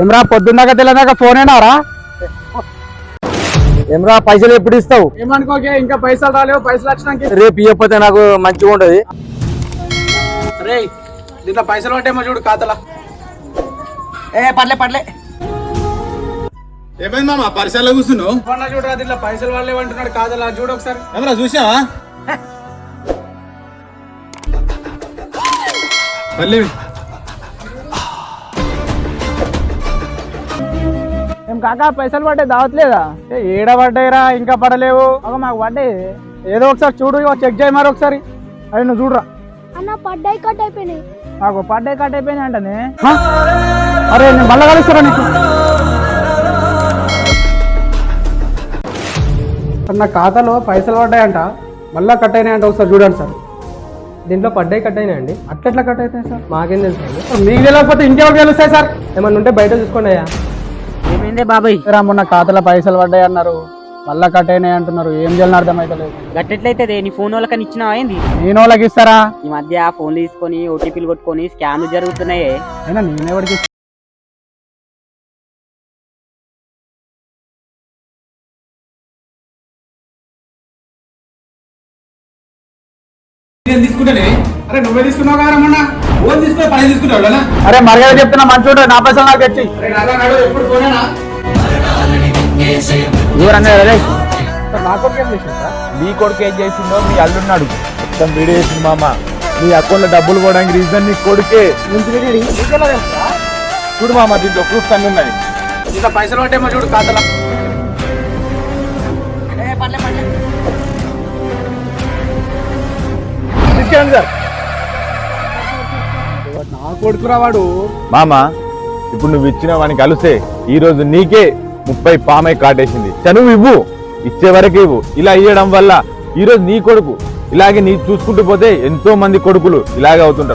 ఏమరా పొద్దున్నాక తెల్లదాకా ఫోన్ అయినారా? ఏమరా పైసలు ఎప్పుడు ఇస్తావు? ఏమనుకోకే, ఇంకా పైసలు రాలేవు. పైసలు వచ్చినాక రేపు ఇవ్వకపోతే నాకు మంచిగా ఉంటది. రే దీంట్లో పైసలు పట్టేమో చూడు ఖాతాలా. పర్లే ఏమైంది మామ పరిసరాల్లో కూర్చున్నావు? చూడరా దీంట్లో పైసలు వాళ్ళే అంటున్నాడు ఖాతాలా, చూడు ఒకసారి. ఏమరా చూసావా? పర్లేదు ఏం కాకా పైసలు పడ్డాయి దావట్లేదా? ఏడ పడ్డాయిరా? ఇంకా పడలేవు. మాకు పడ్డాయి. ఏదో ఒకసారి చూడు, చెక్ చేయి మరి ఒకసారి. అరే నువ్వు చూడరా. అన్న పడ్డాయి కట్ అయిపోయినాయి. నాకు పడ్డాయి కట్ అయిపోయినాయి అంటనే. అరే నేను మళ్ళా కలుస్తారా నీకు? నా ఖాతాలో పైసలు పడ్డాయంట, మళ్ళా కట్ అయినాయంట. ఒకసారి చూడండి సార్. దీంట్లో పడ్డాయి కట్ అయినాయండి. అట్లెట్లా కట్ అవుతాయి సార్? మాకేం తెలుసు అండి. మీకు తెలియకపోతే ఇంకెవరికి తెలుస్తాయి సార్? ఏమన్నా ఉంటే బయట చూసుకోండి అయ్యా. ఏమైందే బాబాయ్? మొన్న ఖాతాలో పైసలు పడ్డాయి అన్నారు, మళ్ళా కట్ అయినాయి అంటున్నారు. ఏం చేయాలని అర్థమైతలేదు. గట్టెట్లయితే నీ ఫోన్ వాళ్ళకని ఇచ్చినావా ఏంది? నేను వాళ్ళకి ఇస్తారా? ఈ మధ్య ఫోన్లు తీసుకొని ఓటీపీలు కొట్టుకొని స్కామ్లు జరుగుతున్నాయే. అయినా నేనెవరికి తీసుకుంటానే. అరే నువ్వే తీసుకున్నావు కదా మొన్న. ఫోన్ తీసుకుని పని తీసుకుంటావు. అరే మర్యాద చెప్తున్నా, మంచి నా పైసలు నాకు తెచ్చి. ఎప్పుడు ఫోనేనా? నాకు ఏం చేసింది సార్? మీ కొడుకు ఏం చేసిండో మీ అల్లున్నాడు మొత్తం వీడియో చేసింది మామ. మీ అకౌంట్ లో డబ్బులు పోవడానికి రీజన్ నీ కొడుకే. చూడు మామ, దీంట్లో ప్రూఫ్స్ అన్ని ఉన్నాయి. ఇంకా పైసలు పట్టేమో చూడు ఖాతాలో. తీసుకెళ్ళండి సార్. నా కొడుకురా వాడు. మామ ఇప్పుడు నువ్వు ఇచ్చిన వానికి కలిసే ఈ రోజు నీకే 30 పామై కాటేసింది. చనువు ఇవ్వు, ఇచ్చే వరకు ఇవ్వు. ఇలా ఇవ్వడం వల్ల ఈ రోజు నీ కొడుకు ఇలాగే నీ చూసుకుంటూ పోతే ఎంతో మంది కొడుకులు ఇలాగే అవుతుంటారు.